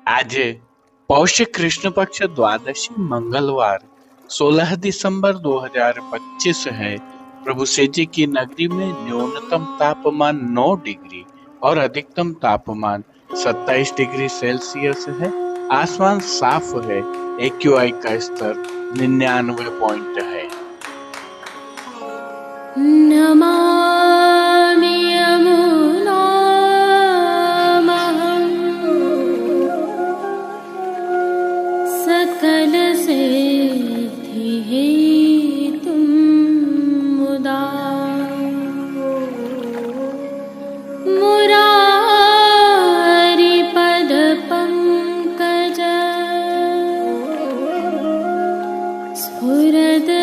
आज पौष कृष्ण पक्ष द्वादशी मंगलवार 16 दिसंबर 2025 है। प्रभु सेठ जी की नगरी में न्यूनतम तापमान 9 डिग्री और अधिकतम तापमान 27 डिग्री सेल्सियस है। आसमान साफ है। एक्यूआई का स्तर 99 पॉइंट है। नमामि यमुनामहं सकलसिद्धिहेतुं मुदा मुरारिपदपङ्कज स्फुरद्वन्द्रेणुत्कटा।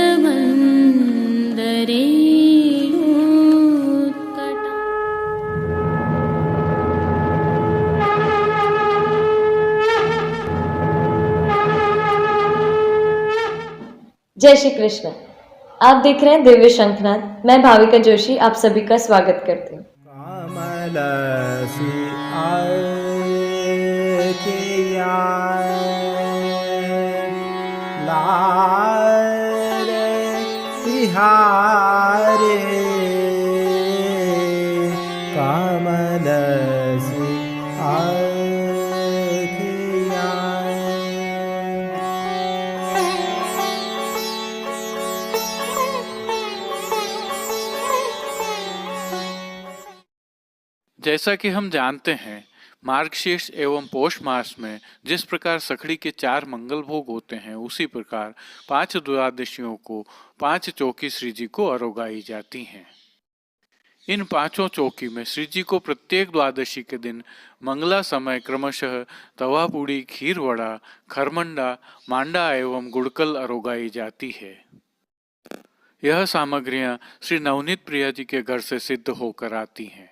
जय श्री कृष्ण। आप देख रहे हैं दिव्य शंखनाद। मैं भाविका जोशी आप सभी का स्वागत करती हूँ। कमलसी किया लाल बिहारे कमलसी किया। जैसा कि हम जानते हैं, मार्गशीर्ष एवं पौष मास में जिस प्रकार सखड़ी के 4 मंगल भोग होते हैं, उसी प्रकार 5 द्वादशियों को 5 चौकी श्री जी को अरोगाई जाती हैं। इन 5 चौकी में श्री जी को प्रत्येक द्वादशी के दिन मंगला समय क्रमशः तवा पूड़ी, खीर वड़ा, खरमंडा, मांडा एवं गुड़कल अरोगाई जाती है। यह सामग्रियां श्री नवनीत प्रिया जी के घर से सिद्ध होकर आती हैं।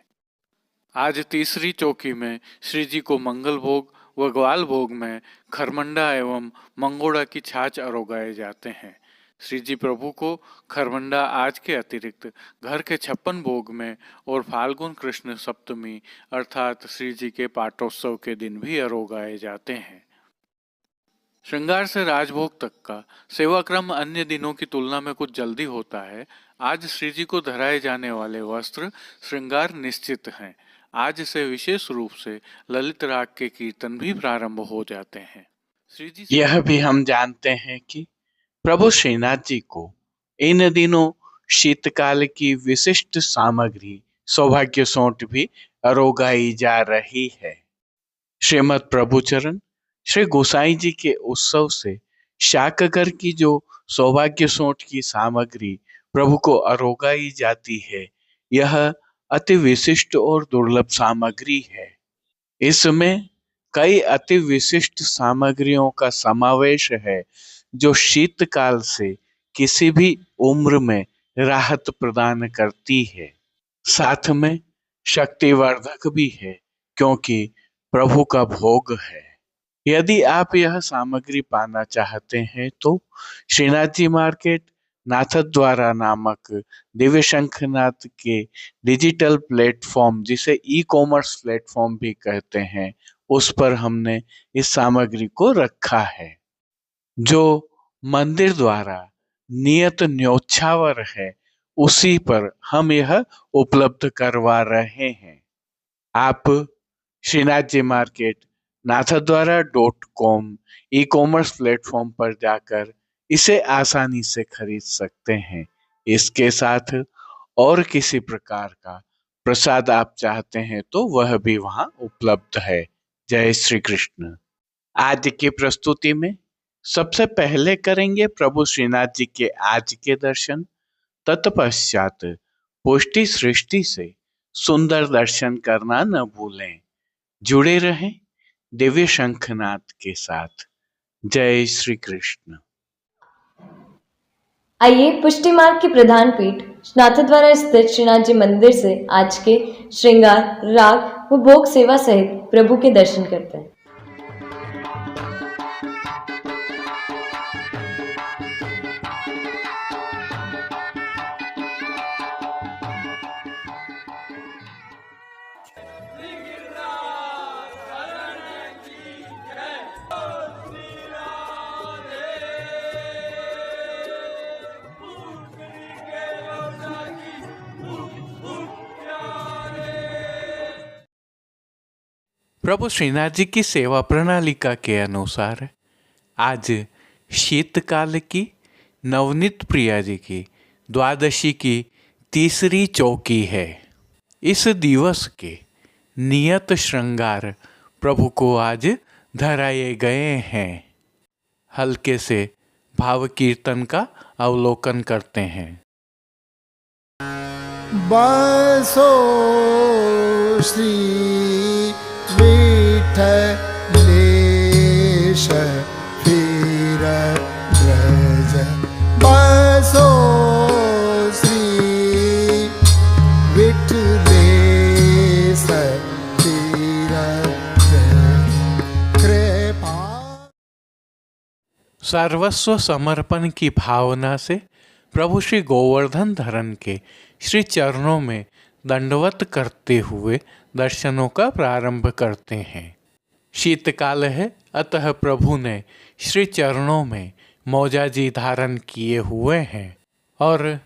आज तीसरी चौकी में श्री जी को मंगल भोग व ग्वाल भोग में खरमंडा एवं मंगोड़ा की छाछ अरोगाए जाते हैं। श्री जी प्रभु को खरमंडा आज के अतिरिक्त घर के 56 भोग में और फाल्गुन कृष्ण सप्तमी अर्थात श्री जी के पाटोत्सव के दिन भी अरोगाए जाते हैं। श्रृंगार से राजभोग तक का सेवाक्रम अन्य दिनों की तुलना में कुछ जल्दी होता है। आज श्री जी को धराए जाने वाले वस्त्र श्रृंगार निश्चित हैं। आज से विशेष रूप से ललित राग के कीर्तन भी प्रारंभ हो जाते हैं। श्री जी यह भी हम जानते हैं कि प्रभु श्रीनाथ जी को इन दिनों शीतकाल की विशिष्ट सामग्री सौभाग्य सौंठ भी अरोगाई जा रही है। श्रीमद प्रभुचरण श्री गोसाई जी के उत्सव से शाकगर की जो सौभाग्य सौंठ की सामग्री प्रभु को अरोगाई जाती है, यह अति विशिष्ट और दुर्लभ सामग्री है। इसमें कई अति विशिष्ट सामग्रियों का समावेश है जो शीतकाल से किसी भी उम्र में राहत प्रदान करती है। साथ में शक्तिवर्धक भी है क्योंकि प्रभु का भोग है। यदि आप यह सामग्री पाना चाहते हैं तो श्रीनाथ जी मार्केट नाथद्वारा नामक दिव्य शंखनाथ के डिजिटल प्लेटफॉर्म, जिसे ई कॉमर्स प्लेटफॉर्म भी कहते हैं, उस पर हमने इस सामग्री को रखा है जो मंदिर द्वारा नियत न्योछावर है। उसी पर हम यह उपलब्ध करवा रहे हैं। आप Shrinath ji market नाथद्वारा.com e commerce platform पर जाकर इसे आसानी से खरीद सकते हैं। इसके साथ और किसी प्रकार का प्रसाद आप चाहते हैं तो वह भी वहां उपलब्ध है। जय श्री कृष्ण। आज की प्रस्तुति में सबसे पहले करेंगे प्रभु श्रीनाथ जी के आज के दर्शन। तत्पश्चात पुष्टि सृष्टि से सुंदर दर्शन करना न भूलें। जुड़े रहें दिव्य शंखनाद के साथ। जय श्री कृष्ण। आइए पुष्टि मार्ग की प्रधान पीठ नाथद्वारा स्थित श्रीनाथ जी मंदिर से आज के श्रृंगार, राग व भोग सेवा सहित प्रभु के दर्शन करते हैं। प्रभु श्रीनाथ जी की सेवा प्रणालिका के अनुसार आज शीतकाल की नवनीत प्रिया जी की द्वादशी की तीसरी चौकी है। इस दिवस के नियत श्रृंगार प्रभु को आज धराए गए हैं। हल्के से भाव कीर्तन का अवलोकन करते हैं। बसो श्री विठलेश फिर ब्रज बसो श्री विठलेश फिर ब्रज कृपा। सर्वस्व समर्पण की भावना से प्रभु श्री गोवर्धन धरन के श्री चरणों में दंडवत करते हुए दर्शनों का प्रारंभ करते हैं। शीतकाल है, अतः प्रभु ने श्री चरणों में मौजाजी धारण किए हुए हैं और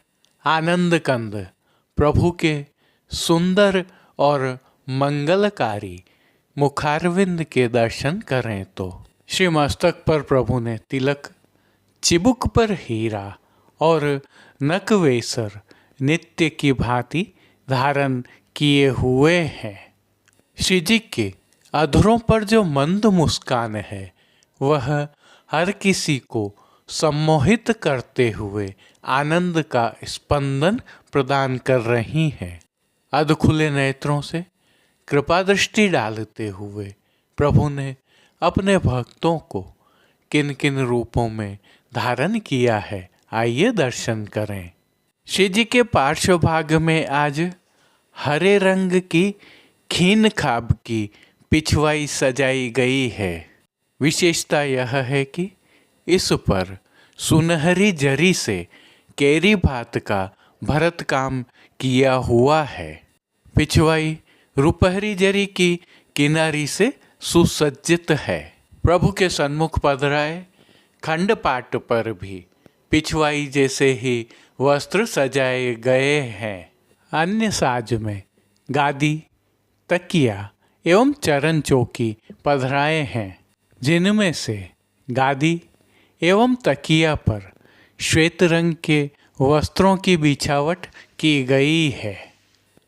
आनंद कंद प्रभु के सुंदर और मंगलकारी मुखारविंद के दर्शन करें तो श्री मस्तक पर प्रभु ने तिलक, चिबुक पर हीरा और नकवेसर नित्य की भांति धारण किए हुए हैं। श्री जी के अधरों पर जो मंद मुस्कान है वह हर किसी को सम्मोहित करते हुए आनंद का स्पंदन प्रदान कर रही है। अधखुले नेत्रों से कृपा दृष्टि डालते हुए प्रभु ने अपने भक्तों को किन किन रूपों में धारण किया है, आइए दर्शन करें। श्री जी के पार्श्व भाग में आज हरे रंग की खीन खाब की पिछवाई सजाई गई है। विशेषता यह है कि इस पर सुनहरी जरी से केरी भात का भरत काम किया हुआ है। पिछवाई रुपहरी जरी की किनारी से सुसज्जित है। प्रभु के सन्मुख पधराए खंडपाट पर भी पिछवाई जैसे ही वस्त्र सजाए गए हैं। अन्य साज में गादी, तकिया एवं चरण चौकी पधराए हैं, जिनमें से गादी एवं तकिया पर श्वेत रंग के वस्त्रों की बिछावट की गई है।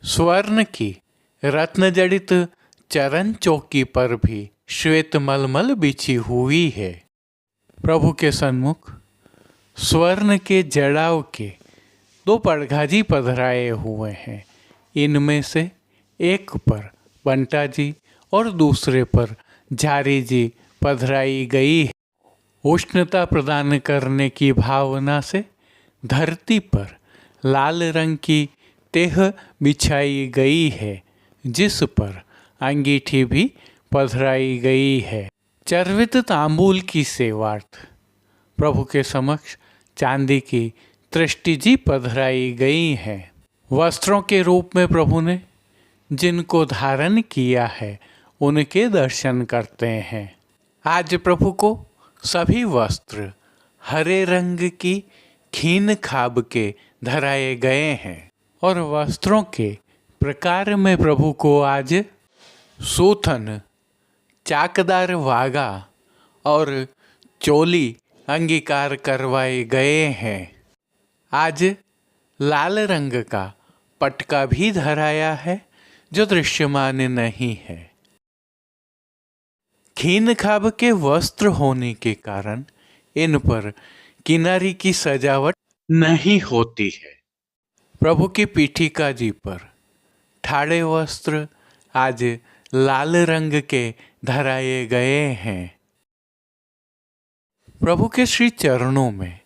स्वर्ण की रत्नजड़ित चरण चौकी पर भी श्वेत मलमल बिछी हुई है। प्रभु के सन्मुख स्वर्ण के जड़ाव के 2 पड़घाजी पधराए हुए हैं। इनमें से एक पर बंटा जी और दूसरे पर झारी जी पधराई गई है। उष्णता प्रदान करने की भावना से धरती पर लाल रंग की तेह बिछाई गई है, जिस पर अंगीठी भी पधराई गई है। चर्वित तांबूल की सेवार्थ प्रभु के समक्ष चांदी की तृष्टि जी पधराई गई हैं। वस्त्रों के रूप में प्रभु ने जिनको धारण किया है उनके दर्शन करते हैं। आज प्रभु को सभी वस्त्र हरे रंग की खीन खाब के धराए गए हैं और वस्त्रों के प्रकार में प्रभु को आज सूथन, चाकदार वागा और चोली अंगीकार करवाए गए हैं। आज लाल रंग का पटका भी धराया है जो दृश्यमान नहीं है। खीन खाब के वस्त्र होने के कारण इन पर किनारी की सजावट नहीं होती है। प्रभु की पीठिका जी पर ठाड़े वस्त्र आज लाल रंग के धराए गए हैं। प्रभु के श्री चरणों में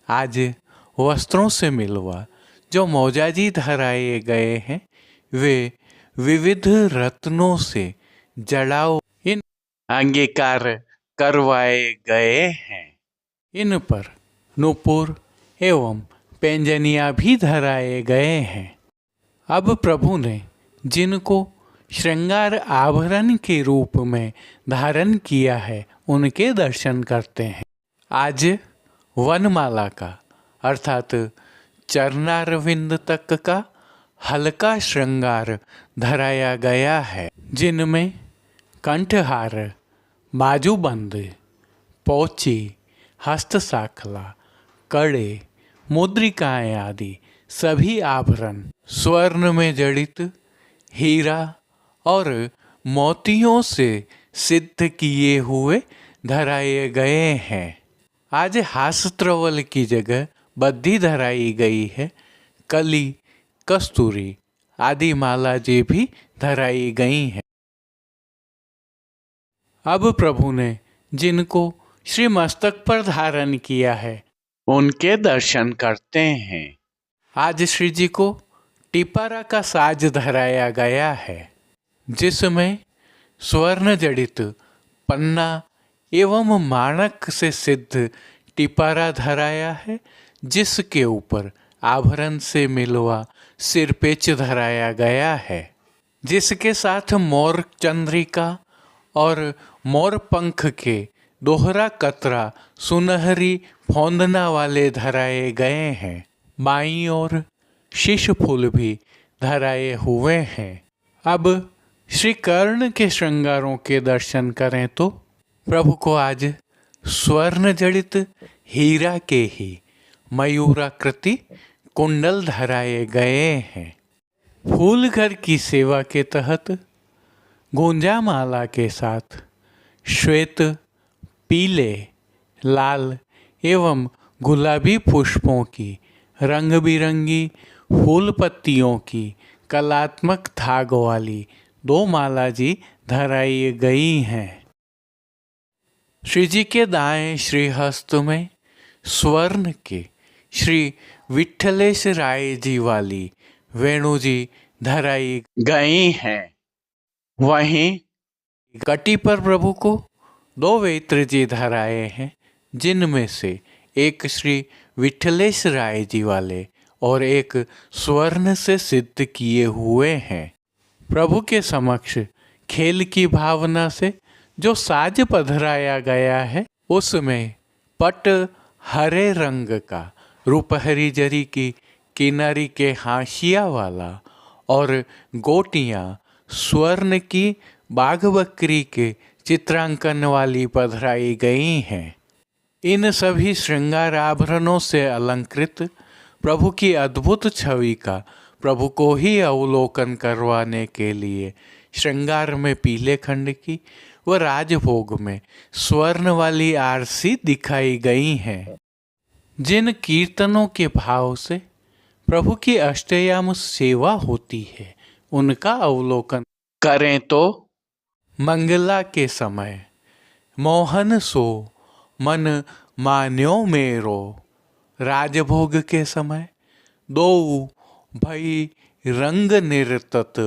आज वस्त्रों से मिलवा जो मौजाजी धराए गए हैं वे विविध रत्नों से जड़ाव इन अंगीकार करवाए गए हैं। इन पर नूपुर एवं पैंजनियाँ भी धराए गए हैं। अब प्रभु ने जिनको श्रृंगार आभरण के रूप में धारण किया है उनके दर्शन करते हैं। आज वनमाला का अर्थात चरणारविंद तक का हल्का श्रृंगार धराया गया है, जिनमें कंठहार, बाजूबंद, पोची, हस्तसाखला, कड़े, मुद्रिकाएं आदि सभी आभरण स्वर्ण में जड़ित, हीरा और मोतियों से सिद्ध किए हुए धराए गए हैं। आज हास्त्रवल की जगह बद्धी धराई गई है। कली, कस्तूरी आदि माला जी भी धराई गई हैं। अब प्रभु ने जिनको श्री मस्तक पर धारण किया है उनके दर्शन करते हैं। आज श्री जी को टिपारा का साज धराया गया है, जिसमें स्वर्ण जड़ित पन्ना एवं माणक से सिद्ध टिपारा धराया है, जिसके ऊपर आभरण से मिलवा सिरपेच धराया गया है, जिसके साथ मोर चंद्रिका और मोर पंख के दोहरा कतरा सुनहरी फौंदना वाले धराए गए हैं। बाईं ओर शीश फूल भी धराए हुए हैं। अब श्री कर्ण के श्रृंगारों के दर्शन करें तो प्रभु को आज स्वर्ण जड़ित हीरा के ही मयूराकृति कुंडल धराए गए हैं। फूल घर की सेवा के तहत गुंजा माला के साथ श्वेत, पीले, लाल एवं गुलाबी पुष्पों की रंग बिरंगी फूल पत्तियों की कलात्मक धाग वाली 2 माला जी धराई गई हैं। श्री जी के दाएं श्रीहस्त में स्वर्ण के श्री विठलेश राय जी वाली वेणु जी धराई गई हैं। वहीं कटी पर प्रभु को 2 वेत्र जी धराए हैं, जिनमें से एक श्री विठलेश राय जी वाले और एक स्वर्ण से सिद्ध किए हुए हैं। प्रभु के समक्ष खेल की भावना से जो साज पधराया गया है, उसमें पट हरे रंग का रुपहरी जरी की किनारी के हाशिया वाला और गोटियां स्वर्ण की बाघ बकरी के चित्रांकन वाली पधराई गई हैं। इन सभी श्रृंगार आभरणों से अलंकृत प्रभु की अद्भुत छवि का प्रभु को ही अवलोकन करवाने के लिए श्रृंगार में पीले खंड की व राजभोग में स्वर्ण वाली आरसी दिखाई गई हैं। जिन कीर्तनों के भाव से प्रभु की अष्टयाम सेवा होती है, उनका अवलोकन करें तो मंगला के समय मोहन सो मन मान्यो मेरो, राजभोग के समय 2 भई रंग निर्तत,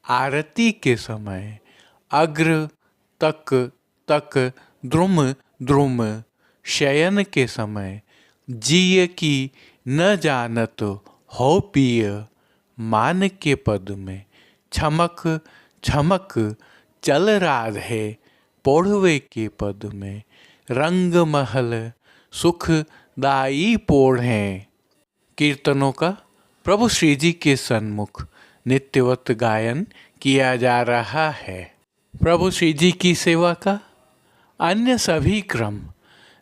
आरती के समय अग्र तक तक द्रुम द्रुम, शयन के समय जिय की न जानत हो पिय, मान के पद में छमक छमक चल राधे, पोढ़वे के पद में रंग महल सुखदाई पोढ़ें। कीर्तनों का प्रभु श्री जी के सन्मुख नित्यवत गायन किया जा रहा है। प्रभु श्री जी की सेवा का अन्य सभी क्रम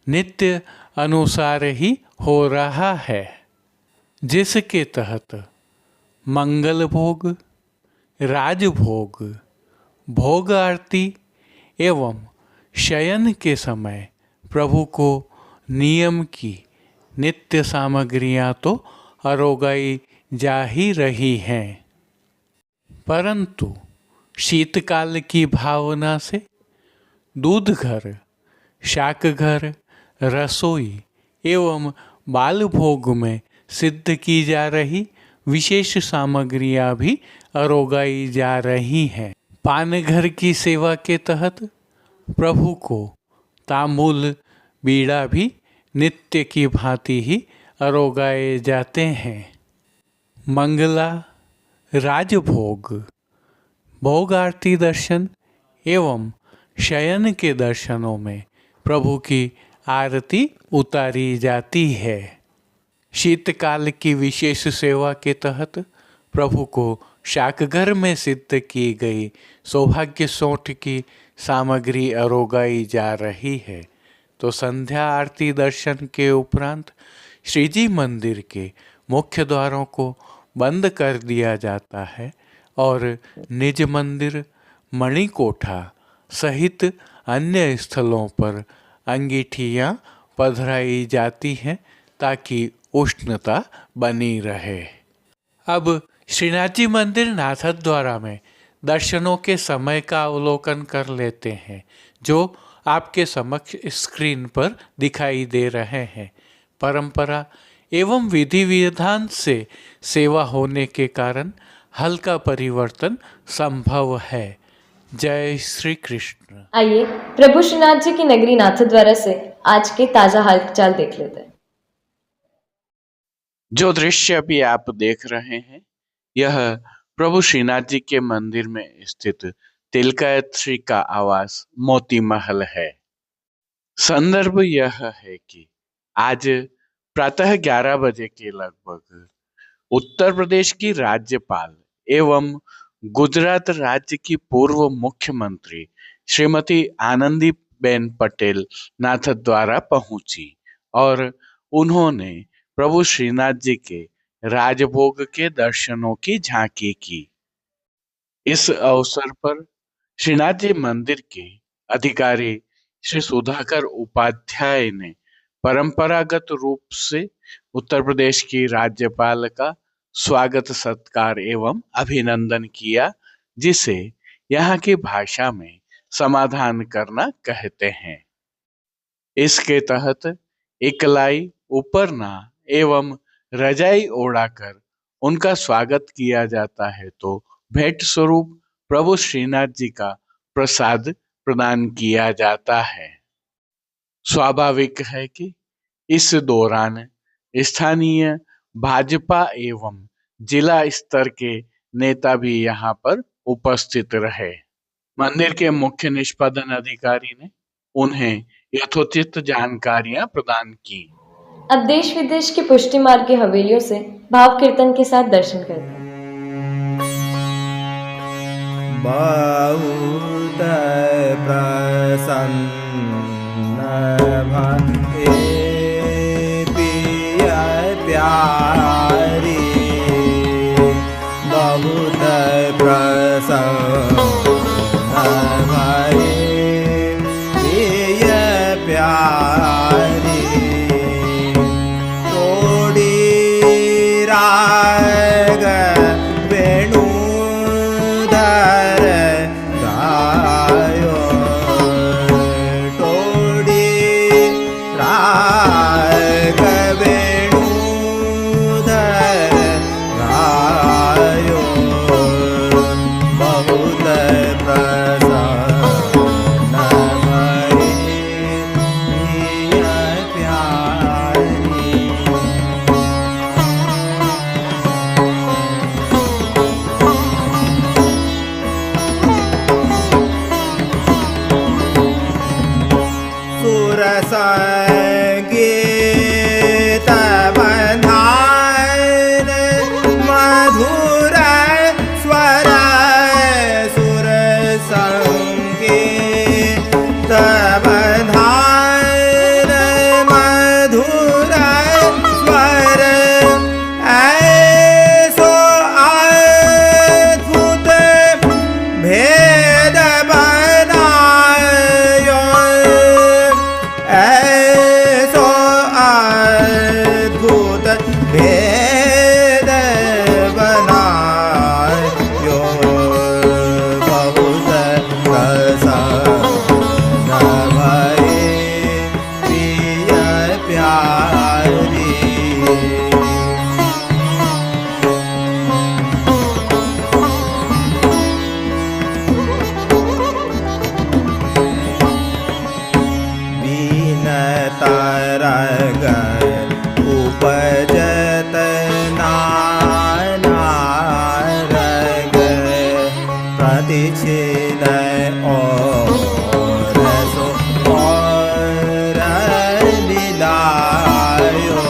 नित्य अनुसार ही हो रहा है, जिसके तहत मंगल भोग, राजभोग, भोग आरती एवं शयन के समय प्रभु को नियम की नित्य सामग्रियां तो अरोगाई जा ही रही हैं, परंतु शीतकाल की भावना से दूध घर, शाक घर, रसोई एवं बाल भोग में सिद्ध की जा रही विशेष सामग्रियां भी अरोगाई जा रही हैं। पान घर की सेवा के तहत प्रभु को तांबूल बीड़ा भी नित्य की भांति ही अरोगाए जाते हैं। मंगला, राजभोग, भोग आरती दर्शन एवं शयन के दर्शनों में प्रभु की आरती उतारी जाती है। शीतकाल की विशेष सेवा के तहत प्रभु को शाकघर में सिद्ध की गई सौभाग्य सोंठ की सामग्री अरोगाई जा रही है, तो संध्या आरती दर्शन के उपरांत श्रीजी मंदिर के मुख्य द्वारों को बंद कर दिया जाता है और निज मंदिर, मणिकोठा सहित अन्य स्थलों पर अंगीठियाँ पधराई जाती हैं ताकि उष्णता बनी रहे। अब श्रीनाथ जी मंदिर नाथद्वारा में दर्शनों के समय का अवलोकन कर लेते हैं, जो आपके समक्ष स्क्रीन पर दिखाई दे रहे हैं। परंपरा एवं विधि विधान से सेवा होने के कारण हल्का परिवर्तन संभव है। जय श्री कृष्ण। आइए प्रभु श्रीनाथ जी की नगरी नाथद्वारा से आज के ताजा हालचाल देख लेते हैं। जो दृश्य अभी आप देख रहे हैं, यह प्रभु श्रीनाथ जी के मंदिर में स्थित तिलकायत श्री का आवास मोती महल है। संदर्भ यह है कि आज प्रातः 11 बजे के लगभग उत्तर प्रदेश की राज्यपाल एवं गुजरात राज्य की पूर्व मुख्यमंत्री श्रीमती आनंदीबेन पटेल नाथद्वारा पहुंची और उन्होंने प्रभु श्रीनाथ जी के राजभोग के दर्शनों की झांकी की। इस अवसर पर श्रीनाथ जी मंदिर के अधिकारी श्री सुधाकर उपाध्याय ने परंपरागत रूप से उत्तर प्रदेश की राज्यपाल का स्वागत सत्कार एवं अभिनंदन किया, जिसे यहाँ की भाषा में समाधान करना कहते हैं। इसके तहत इकलाई, उपरना एवं रजाई ओढ़ाकर उनका स्वागत किया जाता है, तो भेंट स्वरूप प्रभु श्रीनाथ जी का प्रसाद प्रदान किया जाता है। स्वाभाविक है कि इस दौरान स्थानीय भाजपा एवं जिला स्तर के नेता भी यहाँ पर उपस्थित रहे। मंदिर के मुख्य निष्पादन अधिकारी ने उन्हें यथोचित जानकारियां प्रदान की। अब देश विदेश के पुष्टि मार्ग की हवेलियों से भाव कीर्तन के साथ दर्शन करते हैं। बहुत प्रसन्न भये पिया प्यारी, बहुत प्रसन्न भये पिया प्यारी, राग वेणुधर गायो, टोड़ी राग वेणुधर गायो, बहुत प्रसन्न भये पिया प्यारी। संगीत बंधान मधुर स्वर, सुर संगीत बंधान मधुर स्वर, ऐसो अद्भुत भेद बनायो, ऐसो अद्भुत भेद बनायो, बहुत प्रसन्न भये पिया प्यारी। तरग उपजत नानारग, प्रतिछिन और सो और लीलायो,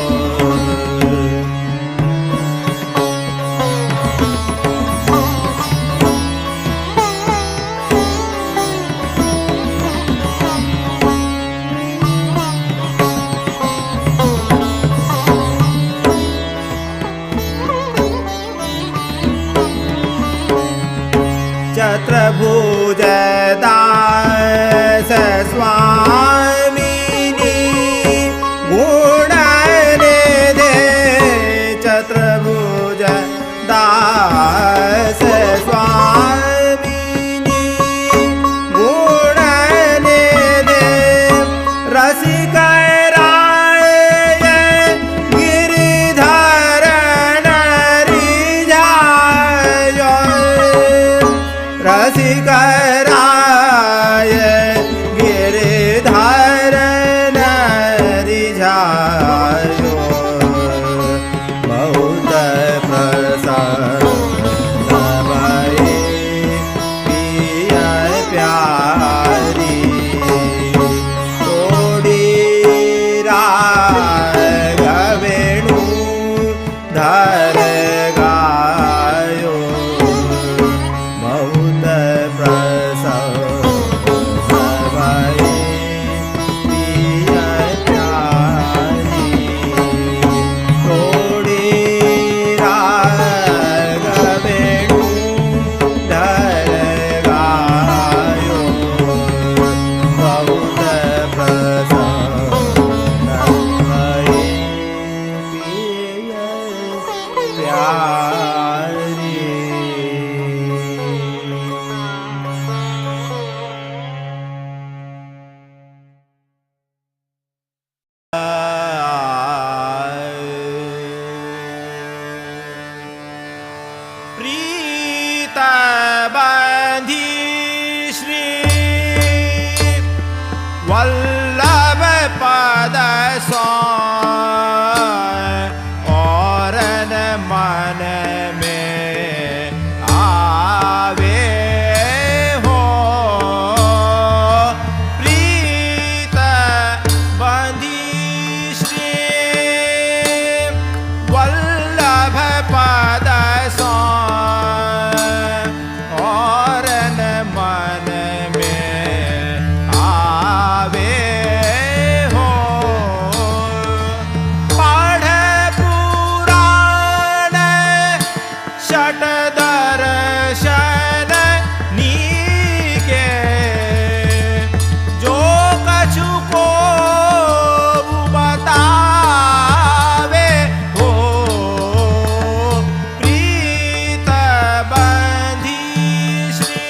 धारण रिझायो बहुत प्रसन्न भये प्रिय प्यारी तोड़ी रागवेणु धर गायो बहुत प्रसन्न भये प्रिय प्यारी तोड़ी रागवेणु धर गायो बहुत प्रसन्न भये प्रिय प्यारी। प्रीत बंधी श्री वल्लभ पद और मन में आवे हो प्रीत बंधी श्री वल्लभ पद और मन में आवे हो पढ़ पुराण षट दर्शन नीके जो कछु को बतावे हो प्रीत बंधी श्री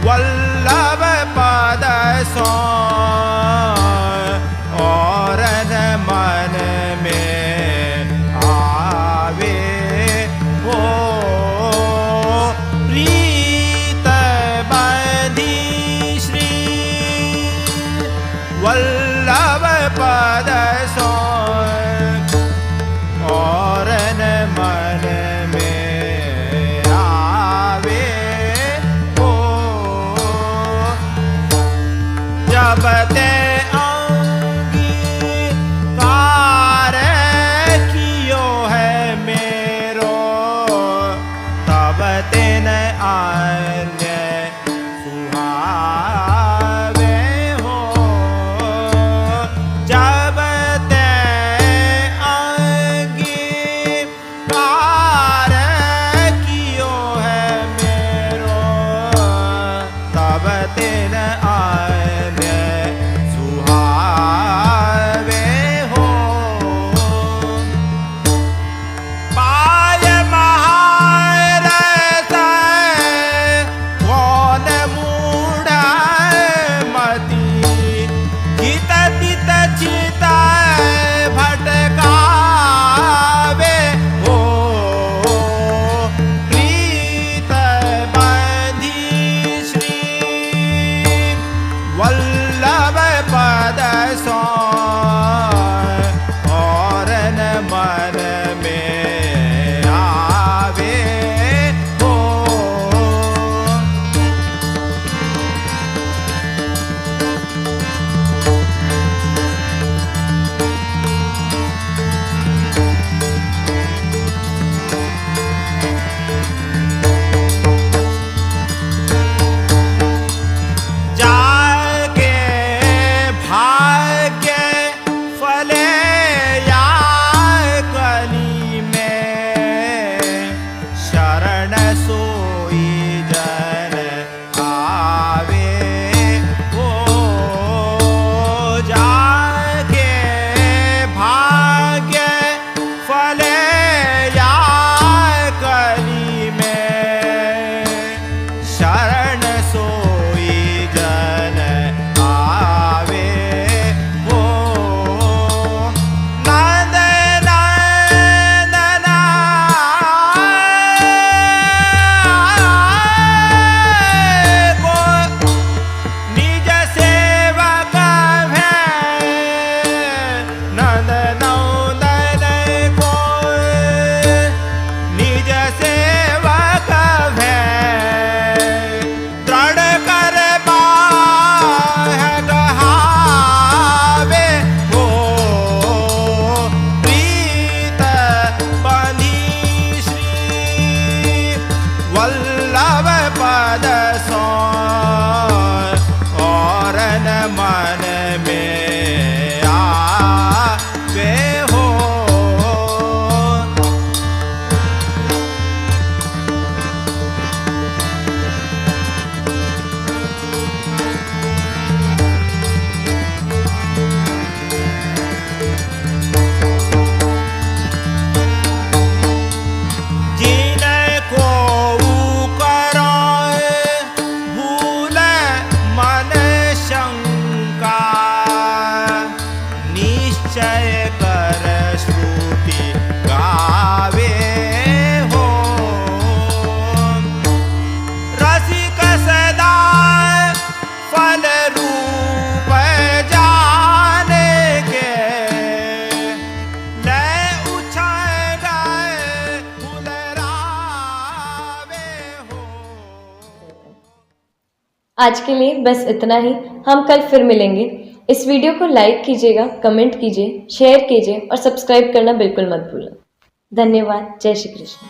वल्लभ पद और मन में आवे हो प्रीत बंधी श्री वल्लभ पद और मन में आवे हो जब ते अंगीकार कियो है मेरो तब तेन अन्य सुहावे हो जब ते अंगीकार कियो है मेरो तब तेन अन्य आज के लिए बस इतना ही। हम कल फिर मिलेंगे। इस वीडियो को लाइक कीजिएगा, कमेंट कीजिए, शेयर कीजिए और सब्सक्राइब करना बिल्कुल मत भूलें। धन्यवाद। जय श्री कृष्ण।